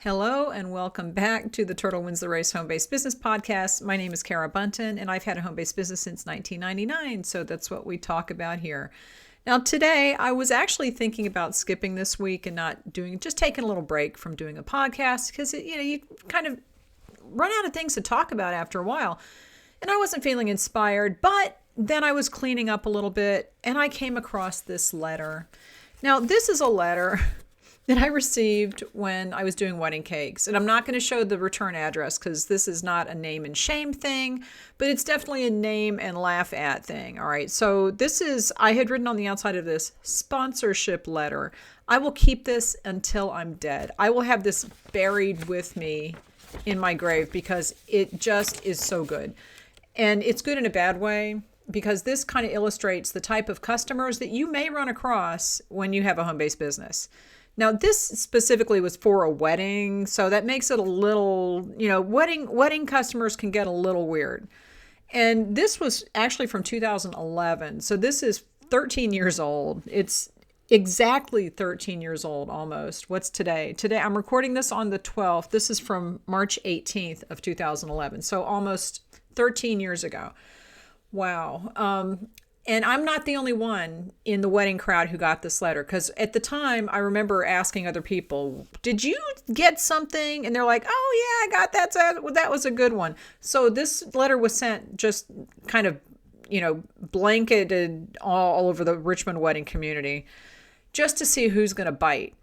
Hello and welcome back to the Turtle Wins the Race Home-Based Business Podcast. My name is Kara Buntin and I've had a home-based business since 1999, so that's what we talk about here. Now today I was actually thinking about skipping this week and not doing, just taking a little break from doing a podcast because you kind of run out of things to talk about after a while. And I wasn't feeling inspired, but then I was cleaning up a little bit and I came across this letter. Now this is a letter that I received when I was doing wedding cakes. And I'm not going to show the return address because this is not a name and shame thing, but it's definitely a name and laugh at thing. All right. So this is, I had written on the outside of this sponsorship letter. I will keep this until I'm dead. I will have this buried with me in my grave because it just is so good. And it's good in a bad way because this kind of illustrates the type of customers that you may run across when you have a home-based business. Now, this specifically was for a wedding, so that makes it a little, wedding customers can get a little weird. And this was actually from 2011, so this is 13 years old. It's exactly 13 years old almost. What's today? Today, I'm recording this on the 12th. This is from March 18th of 2011, so almost 13 years ago. Wow. And I'm not the only one in the wedding crowd who got this letter because at the time I remember asking other people, did you get something? And they're like, oh yeah, I got that. That was a good one. So this letter was sent just kind of, blanketed all over the Richmond wedding community just to see who's going to bite.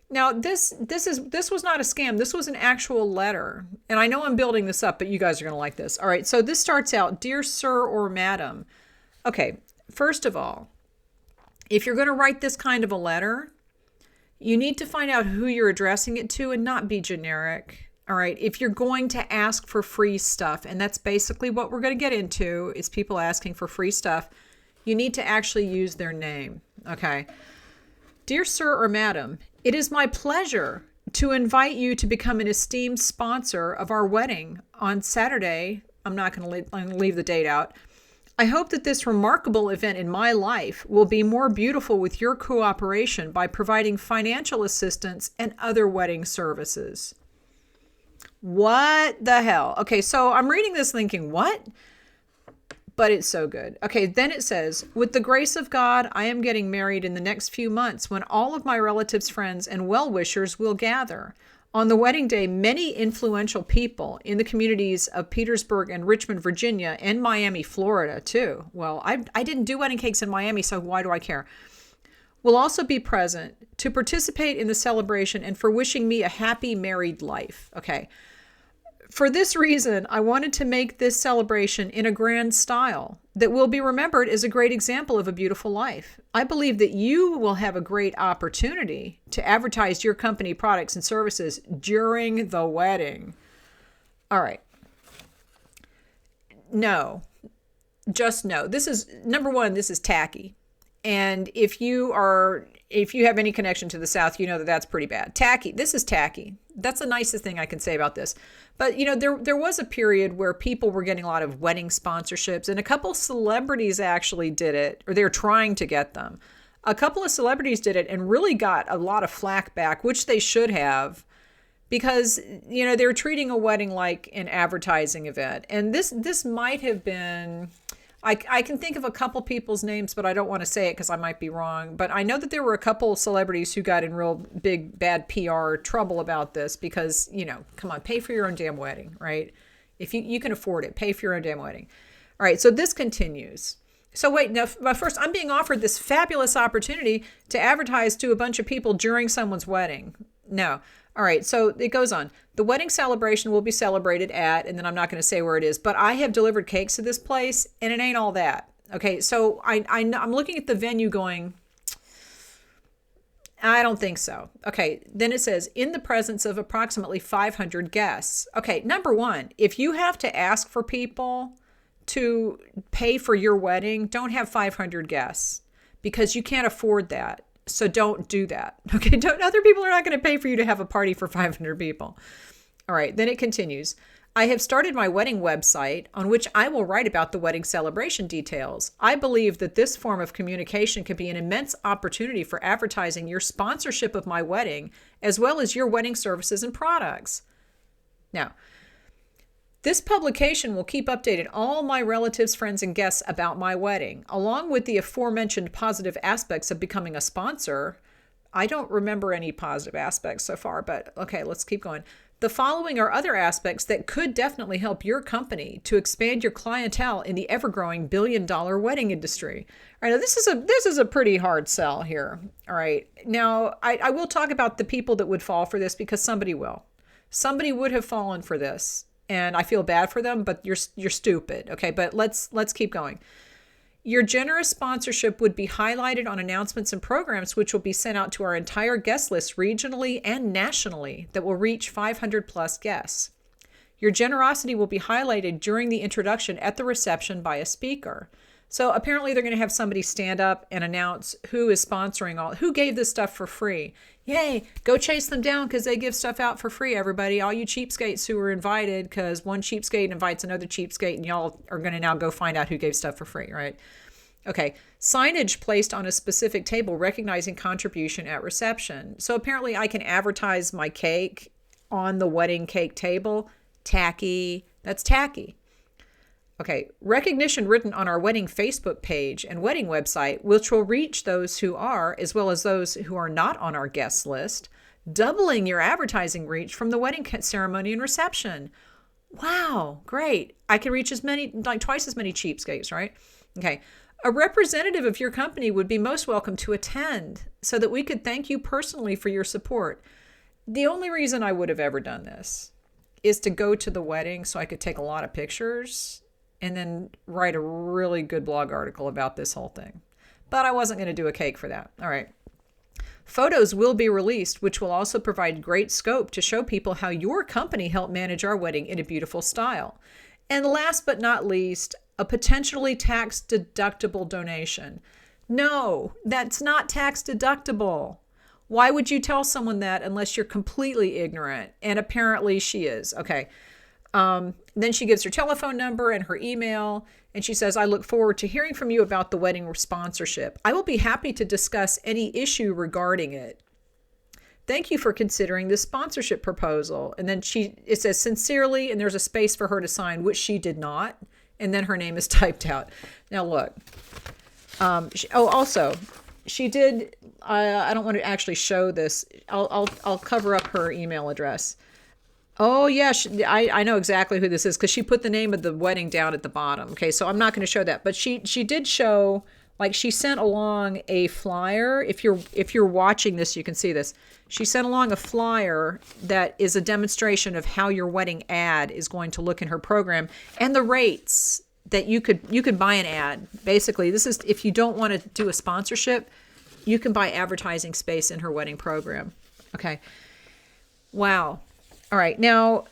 Now this was not a scam. This was an actual letter. And I know I'm building this up, but you guys are going to like this. All right. So this starts out, Dear Sir or Madam. Okay. First of all, if you're going to write this kind of a letter, you need to find out who you're addressing it to and not be generic. All right. If you're going to ask for free stuff, and that's basically what we're going to get into is people asking for free stuff, you need to actually use their name. Okay. Dear Sir or Madam, it is my pleasure to invite you to become an esteemed sponsor of our wedding on Saturday. I'm going to leave the date out. I hope that this remarkable event in my life will be more beautiful with your cooperation by providing financial assistance and other wedding services. What the hell? Okay, so I'm reading this thinking, what? But it's so good. Okay, then it says, with the grace of God, I am getting married in the next few months when all of my relatives, friends, and well-wishers will gather. On the wedding day, many influential people in the communities of Petersburg and Richmond, Virginia, and Miami, Florida, too. Well, I didn't do wedding cakes in Miami, so why do I care? Will also be present to participate in the celebration and for wishing me a happy married life. Okay. For this reason, I wanted to make this celebration in a grand style that will be remembered as a great example of a beautiful life. I believe that you will have a great opportunity to advertise your company products and services during the wedding. All right. No, just no. This is, number one, this is tacky. And if you have any connection to the South, you know that that's pretty bad. Tacky. This is tacky. That's the nicest thing I can say about this. But, there was a period where people were getting a lot of wedding sponsorships, and a couple celebrities actually did it, or they were trying to get them. A couple of celebrities did it and really got a lot of flack back, which they should have, because, they were treating a wedding like an advertising event. And this might have been... I can think of a couple people's names, but I don't want to say it because I might be wrong. But I know that there were a couple celebrities who got in real big, bad PR trouble about this because, come on, pay for your own damn wedding, right? If you can afford it, pay for your own damn wedding. All right, so this continues. So wait, now, but first, I'm being offered this fabulous opportunity to advertise to a bunch of people during someone's wedding. No. All right, so it goes on. The wedding celebration will be celebrated at, and then I'm not going to say where it is, but I have delivered cakes to this place, and it ain't all that. Okay, so I'm looking at the venue going, I don't think so. Okay, then it says, in the presence of approximately 500 guests. Okay, number one, if you have to ask for people to pay for your wedding, don't have 500 guests because you can't afford that. So don't do that. Okay. Other people are not going to pay for you to have a party for 500 people. All right. Then it continues. I have started my wedding website on which I will write about the wedding celebration details. I believe that this form of communication can be an immense opportunity for advertising your sponsorship of my wedding, as well as your wedding services and products. Now, this publication will keep updated all my relatives, friends, and guests about my wedding, along with the aforementioned positive aspects of becoming a sponsor. I don't remember any positive aspects so far, but okay, let's keep going. The following are other aspects that could definitely help your company to expand your clientele in the ever-growing billion-dollar wedding industry. All right, now this is a pretty hard sell here. All right, now I will talk about the people that would fall for this, because somebody will. Somebody would have fallen for this, and I feel bad for them, but you're stupid. Okay, but let's keep going. Your generous sponsorship would be highlighted on announcements and programs, which will be sent out to our entire guest list regionally and nationally that will reach 500 plus guests. Your generosity will be highlighted during the introduction at the reception by a speaker. So apparently they're going to have somebody stand up and announce who is sponsoring who gave this stuff for free. Yay, go chase them down because they give stuff out for free, everybody. All you cheapskates who were invited, because one cheapskate invites another cheapskate, and y'all are going to now go find out who gave stuff for free, right? Okay, signage placed on a specific table recognizing contribution at reception. So apparently I can advertise my cake on the wedding cake table. Tacky, that's tacky. Okay, recognition written on our wedding Facebook page and wedding website, which will reach those who are, as well as those who are not on our guest list, doubling your advertising reach from the wedding ceremony and reception. Wow, great. I can reach twice as many cheapskates, right? Okay. A representative of your company would be most welcome to attend so that we could thank you personally for your support. The only reason I would have ever done this is to go to the wedding so I could take a lot of pictures and then write a really good blog article about this whole thing. But I wasn't going to do a cake for that. All right. Photos will be released, which will also provide great scope to show people how your company helped manage our wedding in a beautiful style. And last but not least, a potentially tax-deductible donation. No, that's not tax-deductible. Why would you tell someone that unless you're completely ignorant? And apparently she is. Okay. Then she gives her telephone number and her email, and she says, I look forward to hearing from you about the wedding sponsorship. I will be happy to discuss any issue regarding it. Thank you for considering this sponsorship proposal. And then it says sincerely, and there's a space for her to sign, which she did not. And then her name is typed out. Now look, also she did, I don't want to actually show this. I'll cover up her email address. Oh yeah, I know exactly who this is because she put the name of the wedding down at the bottom. Okay, so I'm not going to show that, but she did show, like, she sent along a flyer. If you're watching this, you can see this. She sent along a flyer that is a demonstration of how your wedding ad is going to look in her program and the rates that you could buy an ad. Basically, this is if you don't want to do a sponsorship, you can buy advertising space in her wedding program. Okay. Wow. All right. Now,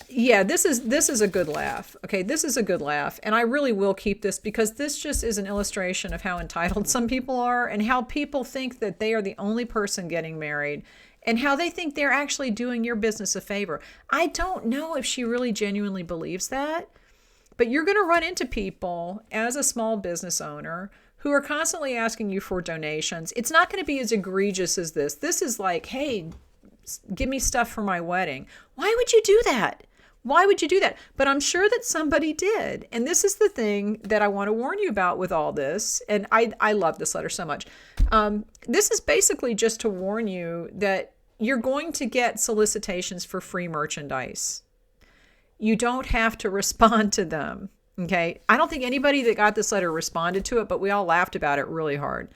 yeah, this is a good laugh. Okay, this is a good laugh. And I really will keep this because this just is an illustration of how entitled some people are and how people think that they are the only person getting married and how they think they're actually doing your business a favor. I don't know if she really genuinely believes that, but you're going to run into people as a small business owner who are constantly asking you for donations. It's not going to be as egregious as this. This is like, hey, give me stuff for my wedding. Why would you do that? Why would you do that? But I'm sure that somebody did. And this is the thing that I want to warn you about with all this. And I love this letter so much. This is basically just to warn you that you're going to get solicitations for free merchandise. You don't have to respond to them. Okay. I don't think anybody that got this letter responded to it, but we all laughed about it really hard.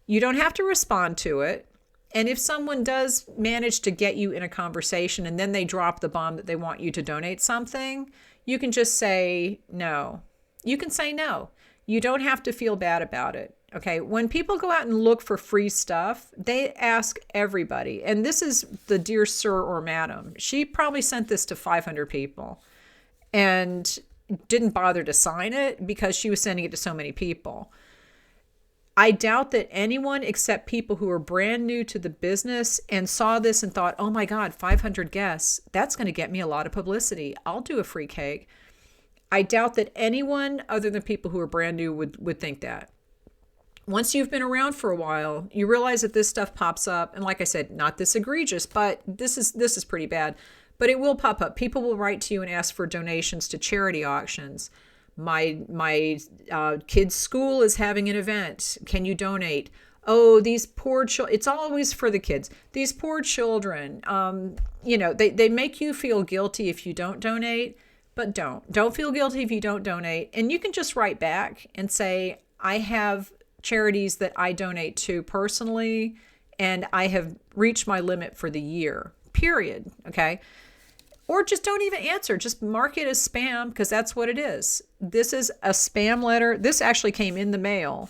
You don't have to respond to it. And if someone does manage to get you in a conversation and then they drop the bomb that they want you to donate something, you can just say no. You can say no. You don't have to feel bad about it. Okay. When people go out and look for free stuff, they ask everybody. And this is the dear sir or madam. She probably sent this to 500 people and didn't bother to sign it because she was sending it to so many people. I doubt that anyone except people who are brand new to the business and saw this and thought, oh my God, 500 guests, that's going to get me a lot of publicity. I'll do a free cake. I doubt that anyone other than people who are brand new would think that. Once you've been around for a while, you realize that this stuff pops up. And like I said, not this egregious, but this is pretty bad. But it will pop up. People will write to you and ask for donations to charity auctions. My kid's school is having an event. Can you donate? Oh, these poor children. It's always for the kids. These poor children. They make you feel guilty if you don't donate, but don't feel guilty if you don't donate. And you can just write back and say, I have charities that I donate to personally, and I have reached my limit for the year, period. Okay. Or just don't even answer. Just mark it as spam, because that's what it is. This is a spam letter. This actually came in the mail,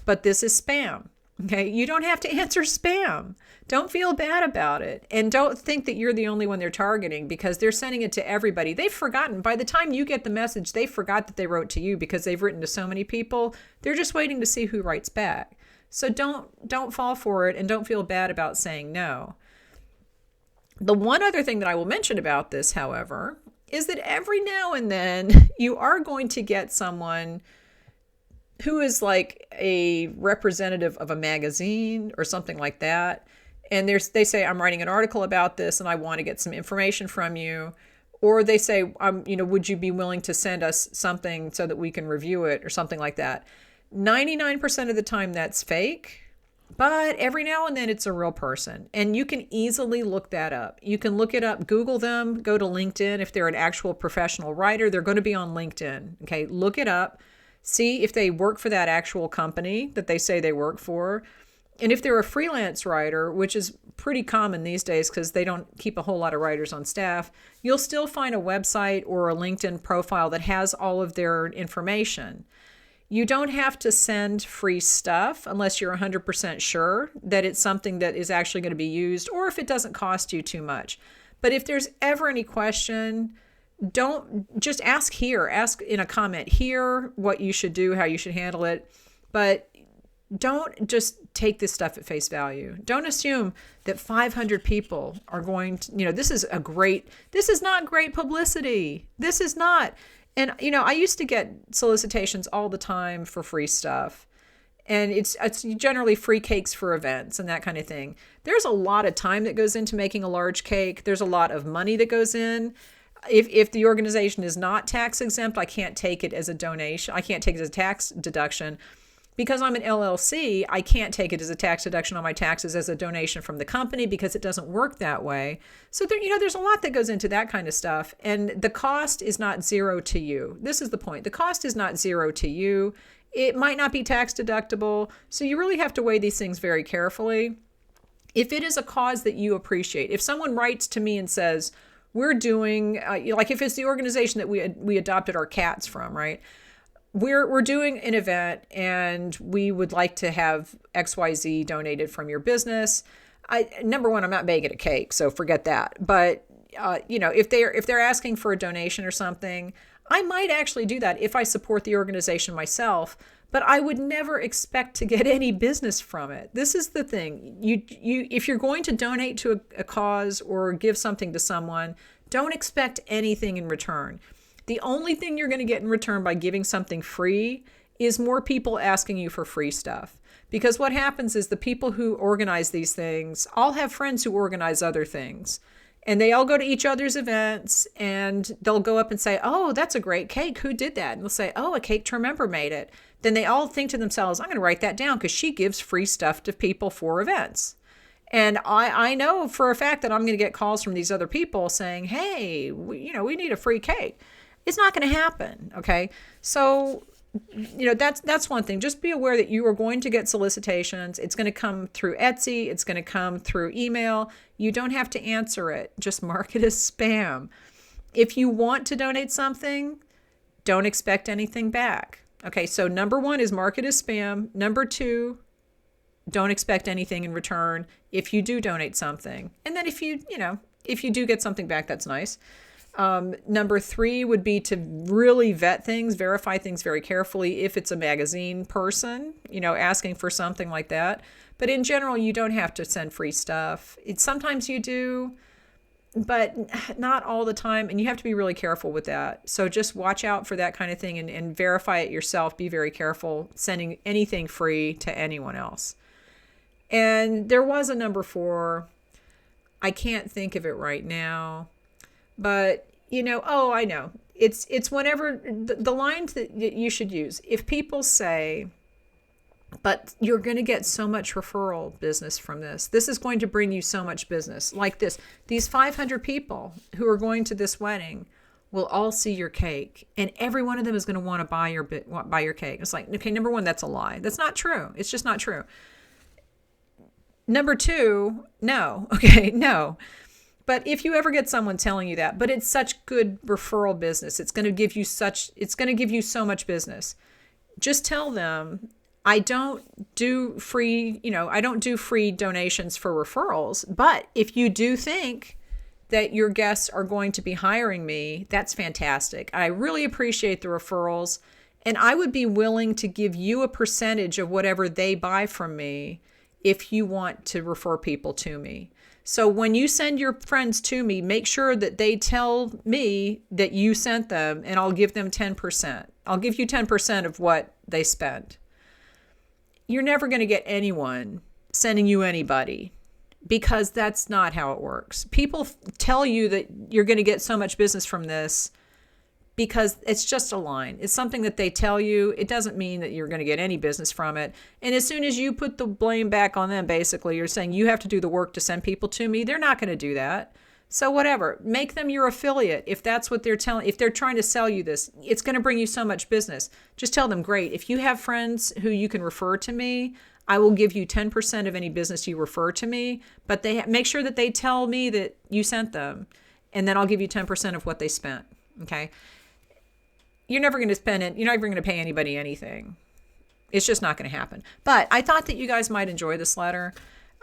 but this is spam. Okay. You don't have to answer spam. Don't feel bad about it. And don't think that you're the only one they're targeting, because they're sending it to everybody. They've forgotten. By the time you get the message, they forgot that they wrote to you, because they've written to so many people. They're just waiting to see who writes back. So don't fall for it, and don't feel bad about saying no. The one other thing that I will mention about this, however, is that every now and then you are going to get someone who is like a representative of a magazine or something like that. And they say, I'm writing an article about this and I want to get some information from you. Or they say, would you be willing to send us something so that we can review it, or something like that. 99% of the time that's fake. But every now and then it's a real person, and you can easily look that up. You can look it up, Google them, go to LinkedIn. If they're an actual professional writer, they're going to be on LinkedIn. Okay, look it up, see if they work for that actual company that they say they work for. And if they're a freelance writer, which is pretty common these days because they don't keep a whole lot of writers on staff, you'll still find a website or a LinkedIn profile that has all of their information. You don't have to send free stuff unless you're 100% sure that it's something that is actually going to be used, or if it doesn't cost you too much. But if there's ever any question, don't just ask in a comment here what you should do, how you should handle it. But don't just take this stuff at face value. Don't assume that 500 people are going to, this is not great publicity. This is not. And, I used to get solicitations all the time for free stuff. And it's generally free cakes for events and that kind of thing. There's a lot of time that goes into making a large cake. There's a lot of money that goes in. If the organization is not tax exempt, I can't take it as a donation. I can't take it as a tax deduction. Because I'm an LLC, I can't take it as a tax deduction on my taxes as a donation from the company, because it doesn't work that way. So there's a lot that goes into that kind of stuff. And the cost is not zero to you. This is the point. The cost is not zero to you. It might not be tax deductible. So you really have to weigh these things very carefully. If it is a cause that you appreciate, if someone writes to me and says, we're doing, like if it's the organization that we adopted our cats from, right? We're doing an event and we would like to have XYZ donated from your business. Number one, I'm not baking a cake, so forget that. But if they're asking for a donation or something, I might actually do that if I support the organization myself. But I would never expect to get any business from it. This is the thing. If you're going to donate to a cause or give something to someone, don't expect anything in return. The only thing you're going to get in return by giving something free is more people asking you for free stuff. Because what happens is the people who organize these things all have friends who organize other things. And they all go to each other's events and they'll go up and say, oh, that's a great cake. Who did that? And they'll say, oh, a cake to remember made it. Then they all think to themselves, I'm going to write that down because she gives free stuff to people for events. And I know for a fact that I'm going to get calls from these other people saying, hey, we need a free cake. It's not going to happen. Okay. So, that's one thing. Just be aware that you are going to get solicitations. It's going to come through Etsy. It's going to come through email. You don't have to answer it. Just mark it as spam. If you want to donate something, don't expect anything back. Okay. So number one is mark it as spam. Number two, don't expect anything in return if you do donate something. And then if you do get something back, that's nice. Number 3 would be to really vet things, verify things very carefully if it's a magazine person, asking for something like that. But in general, you don't have to send free stuff. Sometimes you do, but not all the time. And you have to be really careful with that. So just watch out for that kind of thing and verify it yourself. Be very careful sending anything free to anyone else. And there was a number 4. I can't think of it right now. But, I know. It's whenever the lines that you should use. If people say, but you're going to get so much referral business from this. This is going to bring you so much business. Like this. These 500 people who are going to this wedding will all see your cake. And every one of them is going to want to buy your cake. It's like, okay, number 1, that's a lie. That's not true. It's just not true. Number 2, no. Okay, no. But if you ever get someone telling you that, but it's such good referral business, it's going to give you so much business. Just tell them, I don't do free donations for referrals, but if you do think that your guests are going to be hiring me, that's fantastic. I really appreciate the referrals, and I would be willing to give you a percentage of whatever they buy from me if you want to refer people to me. So when you send your friends to me, make sure that they tell me that you sent them, and I'll give them 10%. I'll give you 10% of what they spent. You're never going to get anyone sending you anybody, because that's not how it works. People tell you that you're going to get so much business from this because it's just a line. It's something that they tell you. It doesn't mean that you're going to get any business from it. And as soon as you put the blame back on them, basically, you're saying you have to do the work to send people to me. They're not going to do that. So whatever, make them your affiliate. If that's what they're telling, if they're trying to sell you this, it's going to bring you so much business. Just tell them, great. If you have friends who you can refer to me, I will give you 10% of any business you refer to me, but make sure that they tell me that you sent them, and then I'll give you 10% of what they spent. Okay. You're never going to spend it. You're not even going to pay anybody anything. It's just not going to happen. But I thought that you guys might enjoy this letter.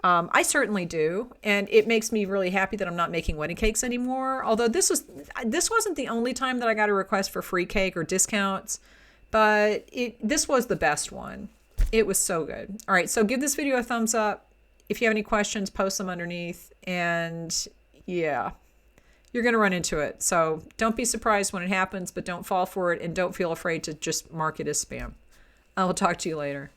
I certainly do. And it makes me really happy that I'm not making wedding cakes anymore. Although this wasn't the only time that I got a request for free cake or discounts, but this was the best one. It was so good. All right. So give this video a thumbs up. If you have any questions, post them underneath. And yeah, you're going to run into it. So don't be surprised when it happens, but don't fall for it, and don't feel afraid to just mark it as spam. I will talk to you later.